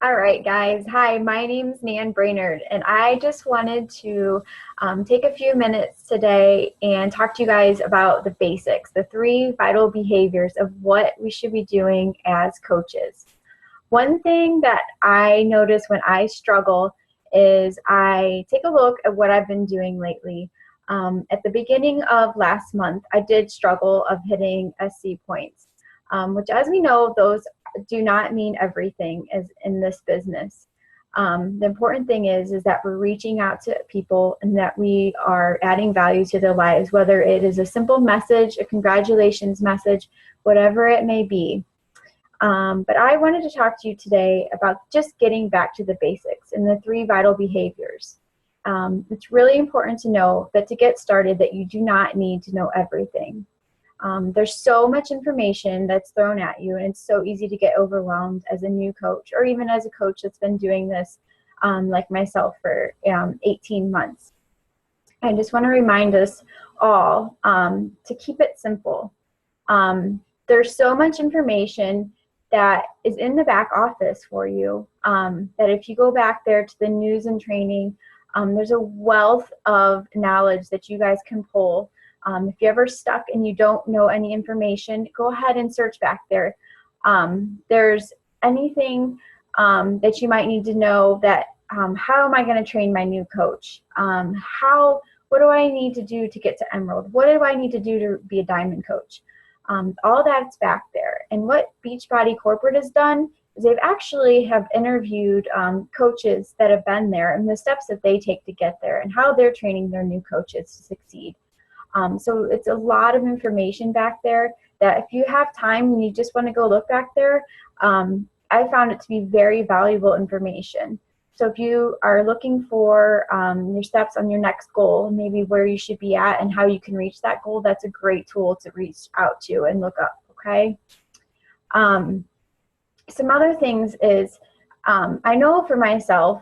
All right, guys. Hi, my name's Nan Brainerd, and I just wanted to take a few minutes today and talk to you guys about the basics, the three vital behaviors of what we should be doing as coaches. One thing that I notice when I struggle is I take a look at what I've been doing lately. At the beginning of last month, I did struggle of hitting SC points, which, as we know, those do not mean everything as in this business. The important thing is that we're reaching out to people and that we are adding value to their lives, whether it is a simple message, a congratulations message, whatever it may be. But I wanted to talk to you today about just getting back to the basics and the three vital behaviors. It's really important to know that to get started that you do not need to know everything. There's so much information that's thrown at you, and it's so easy to get overwhelmed as a new coach or even as a coach that's been doing this like myself for 18 months. I just want to remind us all to keep it simple. There's so much information that is in the back office for you that if you go back there to the news and training, there's a wealth of knowledge that you guys can pull. If you're ever stuck and you don't know any information, go ahead and search back there. There's anything that you might need to know that how am I going to train my new coach? What do I need to do to get to Emerald? What do I need to do to be a Diamond coach? All that's back there. And what Beachbody Corporate has done is they've actually have interviewed coaches that have been there and the steps that they take to get there and how they're training their new coaches to succeed. So it's a lot of information back there that if you have time and you just want to go look back there, I found it to be very valuable information. So if you are looking for your steps on your next goal, maybe where you should be at and how you can reach that goal, that's a great tool to reach out to and look up, okay? Some other things is, I know for myself,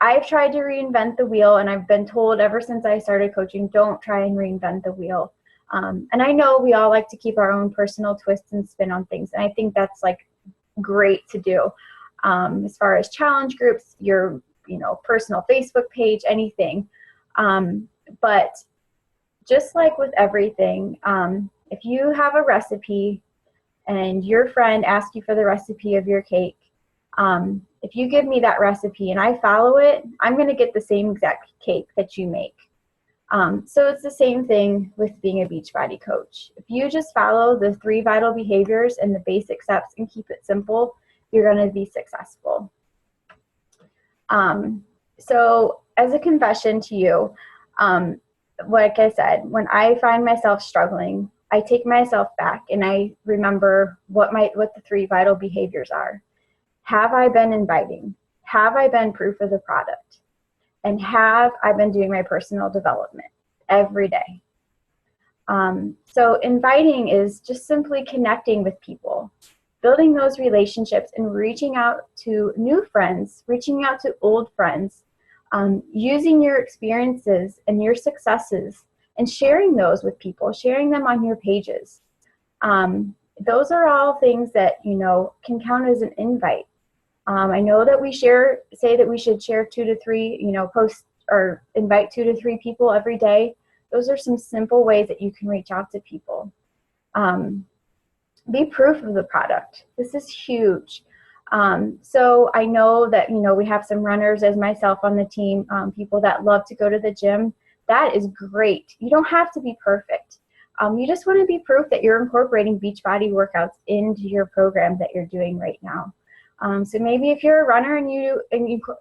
I've tried to reinvent the wheel, and I've been told ever since I started coaching, don't try and reinvent the wheel. And I know we all like to keep our own personal twist and spin on things, and I think that's like great to do. As far as challenge groups, your personal Facebook page, anything. But just like with everything, if you have a recipe and your friend asks you for the recipe of your cake, if you give me that recipe and I follow it, I'm going to get the same exact cake that you make. So it's the same thing with being a Beachbody coach. If you just follow the three vital behaviors and the basic steps and keep it simple, you're going to be successful. So as a confession to you, like I said, when I find myself struggling, I take myself back and I remember what the three vital behaviors are. Have I been inviting? Have I been proof of the product? And have I been doing my personal development every day? So inviting is just simply connecting with people, building those relationships and reaching out to new friends, reaching out to old friends, using your experiences and your successes and sharing those with people, sharing them on your pages. Those are all things that, can count as an invite. I know that we say that we should share 2 to 3, post or invite 2 to 3 people every day. Those are some simple ways that you can reach out to people. Be proof of the product. This is huge. So I know that, we have some runners as myself on the team, people that love to go to the gym. That is great. You don't have to be perfect. You just want to be proof that you're incorporating Beachbody workouts into your program that you're doing right now. So maybe if you're a runner and you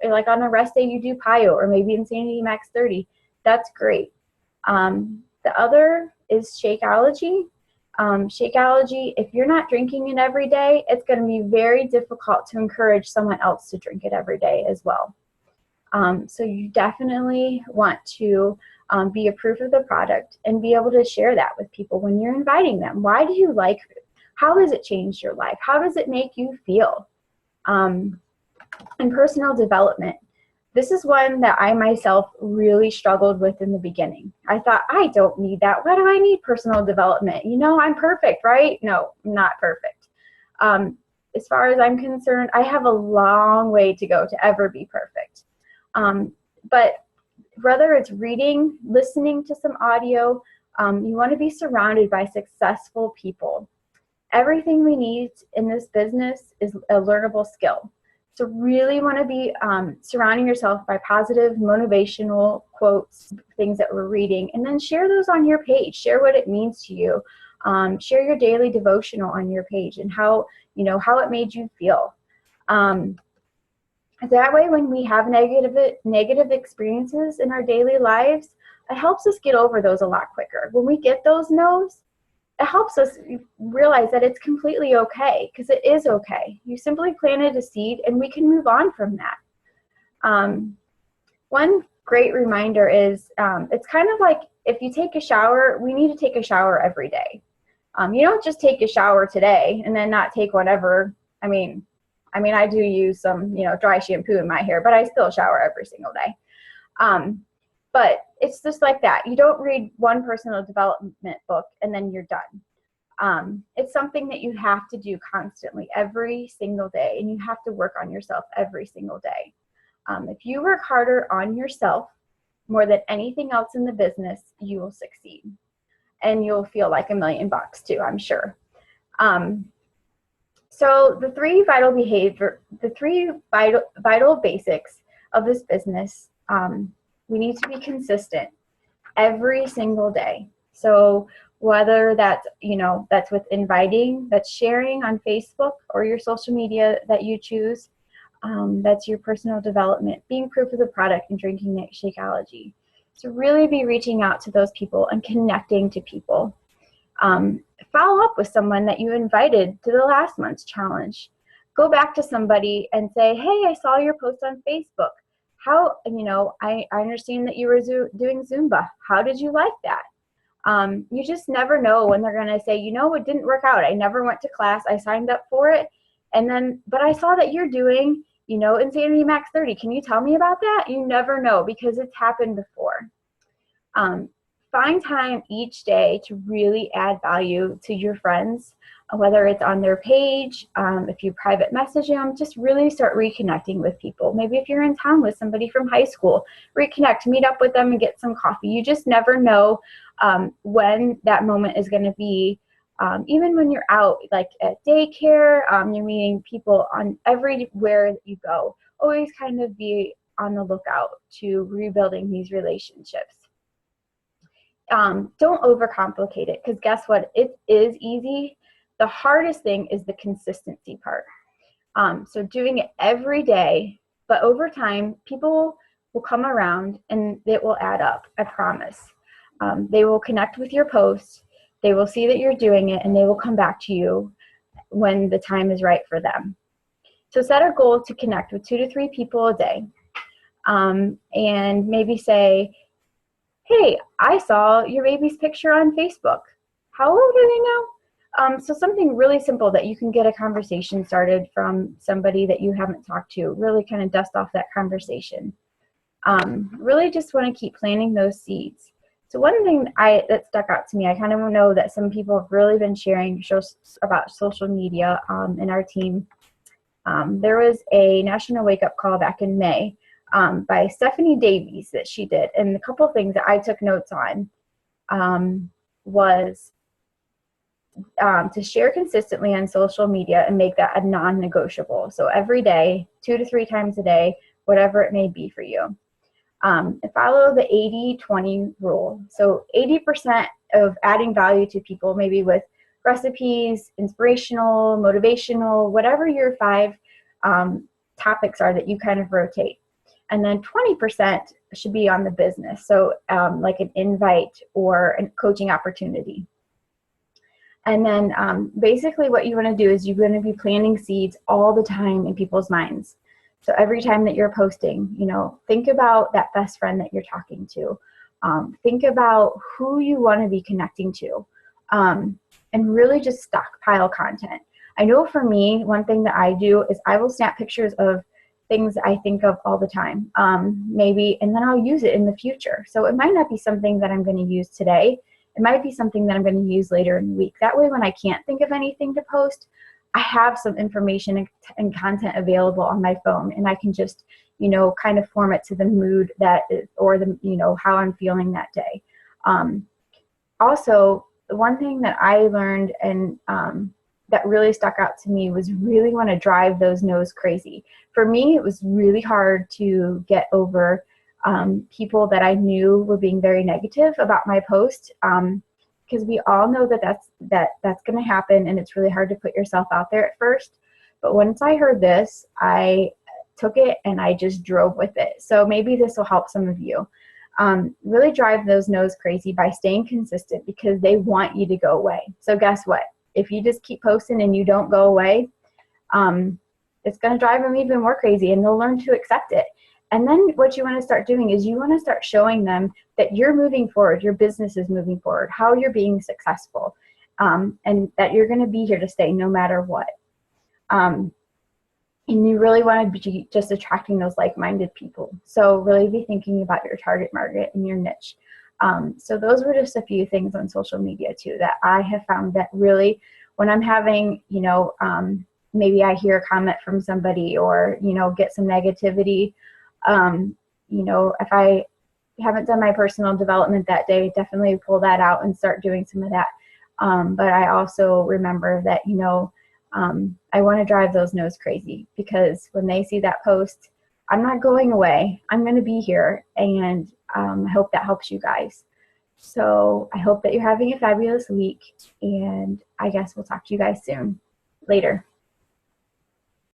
like on a rest day, you do PiYo or maybe Insanity Max 30, that's great. The other is Shakeology. Shakeology, if you're not drinking it every day, it's going to be very difficult to encourage someone else to drink it every day as well. So you definitely want to be a proof of the product and be able to share that with people when you're inviting them. Why do you like it? How has it changed your life? How does it make you feel? And personal development. This is one that I myself really struggled with in the beginning. I thought, I don't need that. Why do I need personal development? I'm perfect, right? No, I'm not perfect. as far as I'm concerned, I have a long way to go to ever be perfect. But whether it's reading, listening to some audio, you want to be surrounded by successful people. Everything we need in this business is a learnable skill. So really want to be surrounding yourself by positive, motivational quotes, things that we're reading, and then share those on your page. Share what it means to you. Share your daily devotional on your page and how it made you feel. That way, when we have negative experiences in our daily lives, it helps us get over those a lot quicker. When we get those no's, it helps us realize that it's completely okay, because it is okay. You simply planted a seed, and we can move on from that. One great reminder is it's kind of like if you take a shower, we need to take a shower every day. You don't just take a shower today and then not take one ever. I mean, I do use some, dry shampoo in my hair, but I still shower every single day. But it's just like that. You don't read one personal development book and then you're done. It's something that you have to do constantly every single day, and you have to work on yourself every single day. If you work harder on yourself more than anything else in the business, you will succeed. And you'll feel like $1 million too, I'm sure. So the three vital basics of this business, we need to be consistent every single day. So whether that's with inviting, that's sharing on Facebook or your social media that you choose, that's your personal development, being proof of the product, and drinking Shakeology. So really be reaching out to those people and connecting to people. Follow up with someone that you invited to the last month's challenge. Go back to somebody and say, hey, I saw your post on Facebook. I understand that you were doing Zumba. How did you like that? You just never know when they're going to say, it didn't work out. I never went to class. I signed up for it. But I saw that you're doing, Insanity Max 30. Can you tell me about that? You never know, because it's happened before. Find time each day to really add value to your friends, whether it's on their page, if you private message them, just really start reconnecting with people. Maybe if you're in town with somebody from high school, reconnect, meet up with them and get some coffee. You just never know when that moment is going to be. Even when you're out, like at daycare, you're meeting people on everywhere that you go. Always kind of be on the lookout to rebuilding these relationships. Don't overcomplicate it, because guess what? It is easy. The hardest thing is the consistency part. So doing it every day, but over time, people will come around and it will add up, I promise. They will connect with your posts. They will see that you're doing it, and they will come back to you when the time is right for them. So set a goal to connect with 2 to 3 people a day, and maybe say, hey, I saw your baby's picture on Facebook. How old are they now? So something really simple that you can get a conversation started from somebody that you haven't talked to. Really kind of dust off that conversation. Really just want to keep planting those seeds. So one thing that stuck out to me, I kind of know that some people have really been sharing about social media in our team. There was a National Wake Up Call back in May by Stephanie Davies that she did. And a couple of things that I took notes on was to share consistently on social media and make that a non-negotiable. So every day, 2 to 3 times a day, whatever it may be for you. And follow the 80-20 rule. So 80% of adding value to people, maybe with recipes, inspirational, motivational, whatever your 5 topics are that you kind of rotate. And then 20% should be on the business. So like an invite or a coaching opportunity. And then basically what you want to do is you're going to be planting seeds all the time in people's minds. So every time that you're posting, think about that best friend that you're talking to. Think about who you want to be connecting to, and really just stockpile content. I know for me, one thing that I do is I will snap pictures of things I think of all the time, maybe, and then I'll use it in the future. So it might not be something that I'm going to use today. It might be something that I'm going to use later in the week. That way, when I can't think of anything to post, I have some information and content available on my phone, and I can just, kind of form it to the mood or the, how I'm feeling that day. Also, the one thing that I learned and that really stuck out to me was really want to drive those no's crazy. For me, it was really hard to get over people that I knew were being very negative about my post, because we all know that that's going to happen, and it's really hard to put yourself out there at first. But once I heard this, I took it and I just drove with it. So maybe this will help some of you. Really drive those no's crazy by staying consistent, because they want you to go away. So guess what? If you just keep posting and you don't go away, it's going to drive them even more crazy, and they'll learn to accept it. And then what you want to start doing is you want to start showing them that you're moving forward, your business is moving forward, how you're being successful, and that you're going to be here to stay no matter what. And you really want to be just attracting those like-minded people. So really be thinking about your target market and your niche. So those were just a few things on social media too that I have found that really, when I'm having, maybe I hear a comment from somebody or, get some negativity, if I haven't done my personal development that day, definitely pull that out and start doing some of that. But I also remember that, I want to drive those no's crazy, because when they see that post, I'm not going away. I'm going to be here, and I hope that helps you guys. So I hope that you're having a fabulous week, and I guess we'll talk to you guys soon. Later.